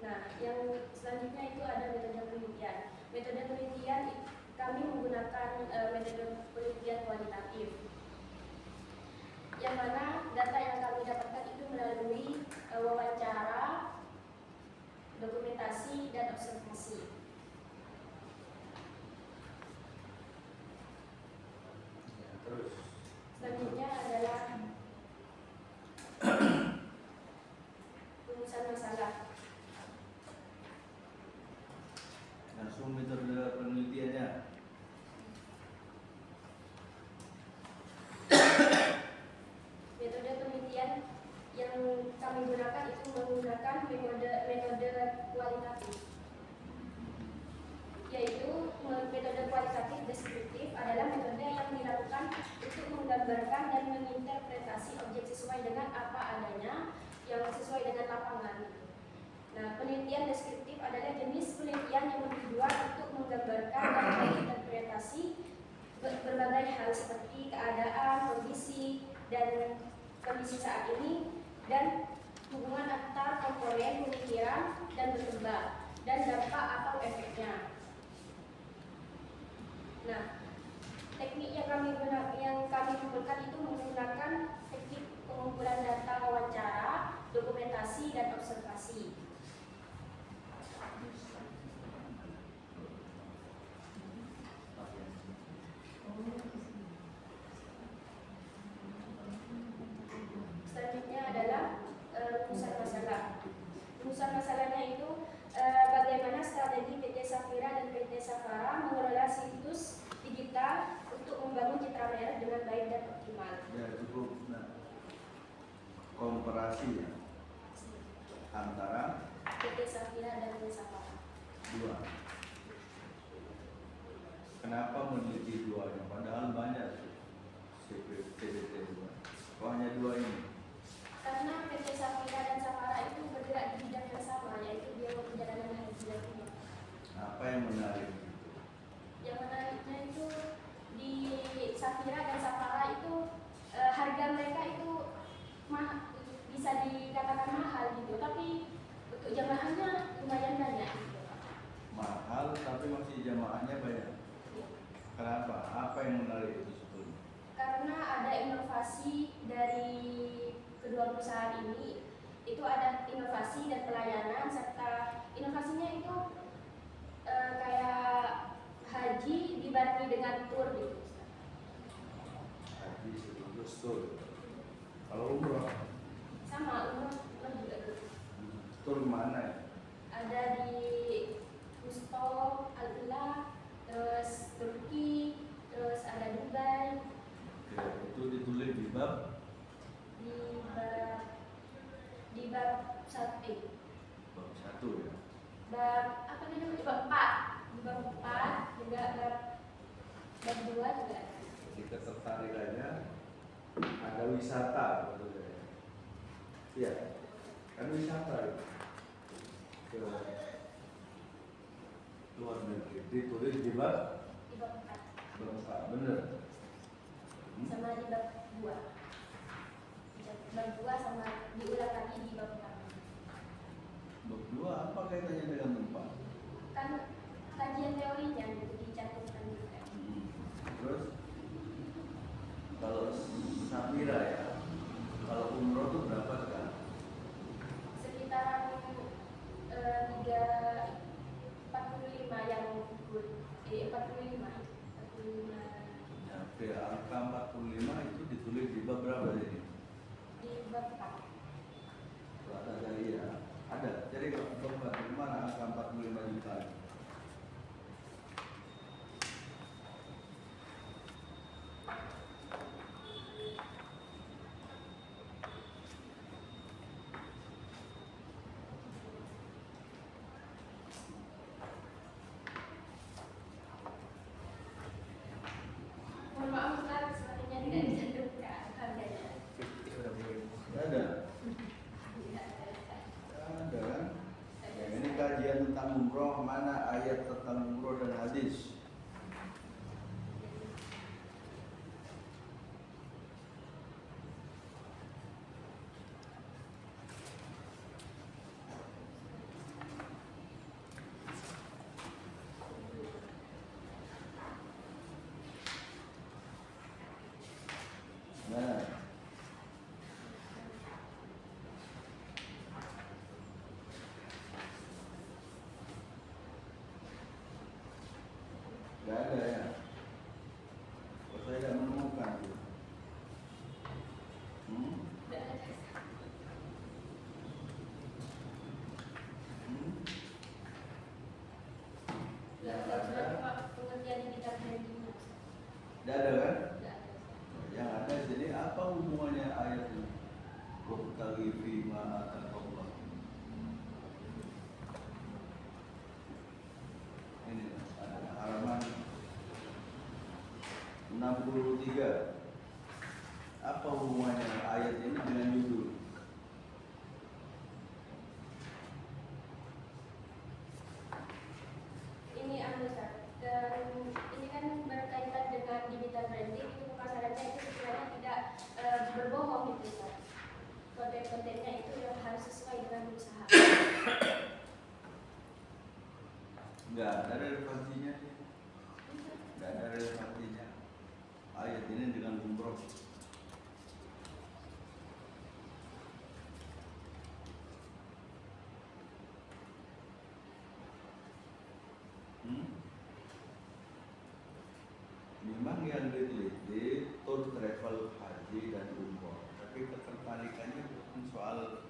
Nah, yang selanjutnya itu ada metode penelitian. Metode penelitian kami menggunakan metode penelitian kualitatif, yang mana data yang kami dapatkan itu melalui wawancara, dokumentasi, dan observasi. Terus Selanjutnya adalah rumusan masalah. langsung metode penelitiannya. Metode penelitian yang kami gunakan itu menggunakan metode kualitatif, yaitu metode kualitatif deskriptif adalah metode yang dilakukan untuk menggambarkan dan menginterpretasi objek sesuai dengan apa adanya, yang sesuai dengan lapangan. Nah, penelitian deskriptif adalah jenis penelitian yang bertujuan untuk menggambarkan dan menginterpretasi berbagai hal seperti keadaan, kondisi, dan kondisi saat ini, dan hubungan antar komponen pemikiran dan berkembang, dan dampak atau efeknya. Nah, teknik yang kami gunakan itu menggunakan teknik pengumpulan data wawancara, dokumentasi, dan observasi. Selanjutnya adalah rumusan masalah. Rumusan masalahnya itu bagaimana strategi PT Safira dan PT Safara mengelola situs digital untuk membangun citra merek dengan baik dan optimal. Ya cukup. Nah, komparasi ya antara PT Safira dan PT Safara. dua. Kenapa meneliti duanya? Padahal banyak CPT dua. Kok hanya dua ini? Karena PT Safira dan Safara itu bergerak di bidang yang sama, yaitu biaya perjalanan haji dan umroh. Apa yang menarik? Yang menariknya itu di Safira dan Safara itu harga mereka itu bisa dikatakan mahal gitu, tapi untuk jamaahnya lumayan banyak gitu. Mahal tapi masih jamaahnya banyak. Kenapa? Apa yang menarik itu sebetulnya? Karena ada inovasi dari kedua perusahaan ini, itu ada inovasi dan pelayanan, serta inovasinya itu kayak haji dibarengi dengan tur gitu. Haji sebelum tur. Kalau umroh, Sama umroh juga gitu. tur mana ya? Ada di Gusto, Al-Ula, terus Turki, terus ada Dubai. Oke, itu ditulis di bab di bab 1 bab 1 ya. bab apa namanya, bab 4, di bab 4 juga, bab 2 juga ada. Jadi ketertarikannya ada wisata sebetulnya. Iya, kan wisata ya. Ke luar negeri ditulis di bab Di bab 4 bab 4, bener. sama di bab 2. Bab 2 sama diulang lagi di bab 4. Bab 2 apa kaitannya dengan tempat? Kan kajian teorinya gitu dicantumkan juga. Terus kalau Safira ya, kalau umroh tuh berapa sekarang? Sekitaran 45 yang ikut, 45. Oke, angka 45 itu ditulis di bab berapa jadi? Di bab 4. Kalau ada dari ya, ada. Jadi kalau bab di mana angka 45 juta? Mohon maaf Ustaz, sepertinya tidak dicantumkan harganya. Ada. Ada kan? Ya, ini kajian tentang umroh, mana ayat tentang umroh dan hadis. Nggak ada ya. Kok saya tidak menemukan tuh. Nggak ada. Nggak ada surat pengertian digital printing. Nggak ada kan? Nggak ada. Yang ada jadi apa hubungannya ayat ini? Wabtaghi fima atakallah. Ini ada halaman 63. Apa hubungannya ayat ini dengan judul? Ini Ustaz. Dan ini kan berkaitan dengan digital branding, itu pemasarannya itu sebenarnya tidak berbohong gitu Ustaz. Konten-kontennya itu yang harus sesuai dengan usaha. Enggak ada relevansinya. Enggak ada relevansinya. Ayat ini dengan umroh. Memang yang diteliti tour travel haji dan umroh, tapi ketertarikannya bukan soal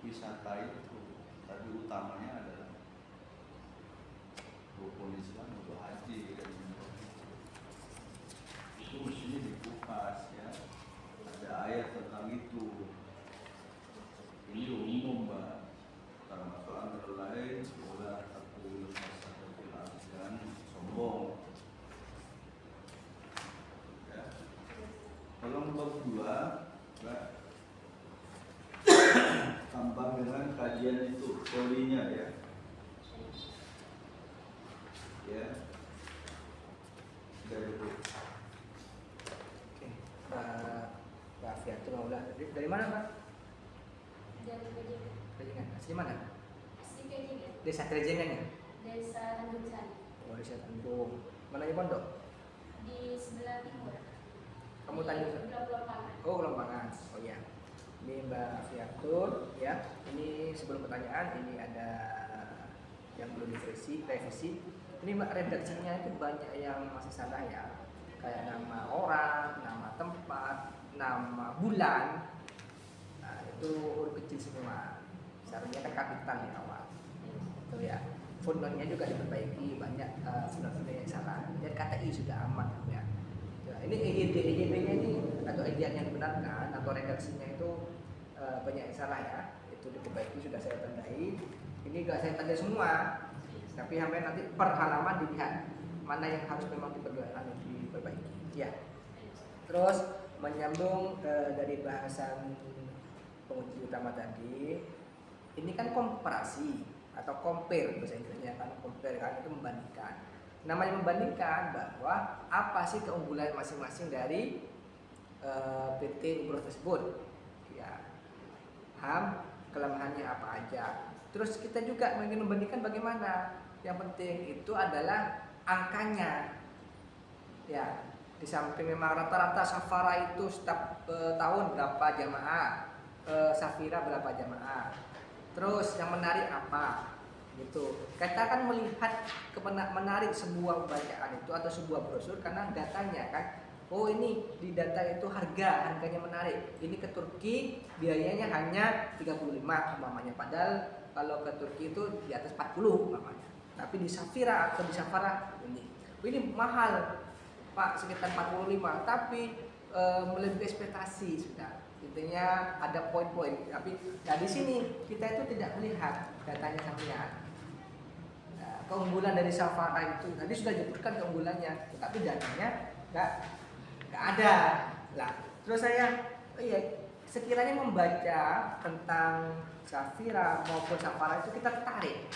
wisata itu, tapi utamanya adalah rukun Islam untuk haji dan umroh. Itu mestinya dikupas ya. Ada ayat tentang itu. Ini umum Mbak. Termasuk antara lain wala taqul fasadatil ardi dan sombong. Tolong bab 2, Mbak, tambah dengan kajian itu, teorinya ya. Ya. Dari itu. Oke, Pak Fianto Maula. Dari mana Pak? Dari KJP. Kejengan. Asli mana? Asli KJP. Desa Kejengan ya? Desa Tanjung Sari. Oh, Desa Tanjung. Mana ya pondok? Di sebelah timur. Kamu Tanjung Sari? Lampangan. Oh, Lampangan. Oh ya. Ini Mbak Fianto ya. Ini sebelum pertanyaan ini ada yang belum revisi. Ini Mbak redaksinya itu banyak yang masih salah ya. Kayak nama orang, nama tempat, nama bulan. Nah, itu huruf kecil semua. Seharusnya kan kapital di awal. Itu ya. Fontnya juga diperbaiki, banyak fontnya yang salah. Dan kata I sudah aman ya. Ya, ini EYD-nya ini atau edian yang dibenarkan atau redaksinya itu banyak yang salah ya. Itu diperbaiki sudah saya tandai. Ini enggak saya tandai semua. Tapi sampai nanti per halaman dilihat mana yang harus memang diperbaiki. Ya. Terus menyambung dari bahasan penguji utama tadi, ini kan komparasi atau compare bahasa Inggrisnya kan compare kan itu membandingkan. Namanya membandingkan bahwa apa sih keunggulan masing-masing dari PT umroh tersebut. Ya. Kelemahannya apa aja. Terus kita juga ingin membandingkan bagaimana. Yang penting itu adalah angkanya. Ya, di samping memang rata-rata Safara itu setiap tahun berapa jamaah, Safira berapa jamaah. Terus yang menarik apa? Gitu. Kita akan melihat menarik sebuah bacaan itu atau sebuah brosur karena datanya kan. Oh ini di data itu harganya menarik. Ini ke Turki biayanya hanya 35 umpamanya. Padahal kalau ke Turki itu di atas 40 umpamanya. Tapi di Safira atau di Safara ini mahal Pak sekitar 45 tapi melebihi ekspektasi sudah. Intinya ada poin-poin. Tapi nah di sini kita itu tidak melihat datanya sampean. Nah, keunggulan dari Safara itu tadi sudah disebutkan keunggulannya, tetapi datanya nggak ada. Lah, terus saya sekiranya membaca tentang Safira maupun Safara itu kita tertarik.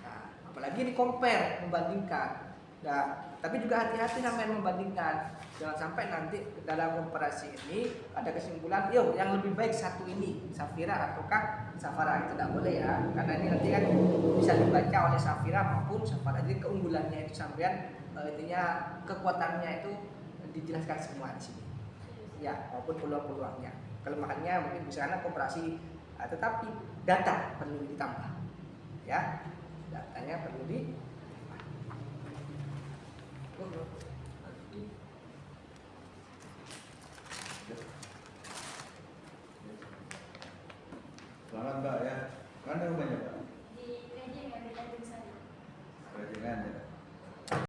Nah, apalagi ini compare membandingkan. Nah, tapi juga hati-hati sampai membandingkan. Jangan sampai nanti dalam komparasi ini ada kesimpulan, yang lebih baik satu ini Safira ataukah Safara, itu tidak boleh ya. Karena ini nanti kan bisa dibaca oleh Safira maupun Safara. Jadi keunggulannya itu sampean intinya kekuatannya itu dijelaskan semua di sini. Ya, maupun peluang-peluangnya. Kelemahannya mungkin di sana komparasi, tetapi data perlu ditambah. Ya. Datanya perlu ditambah. Selamat Mbak ya. Kan yang banyak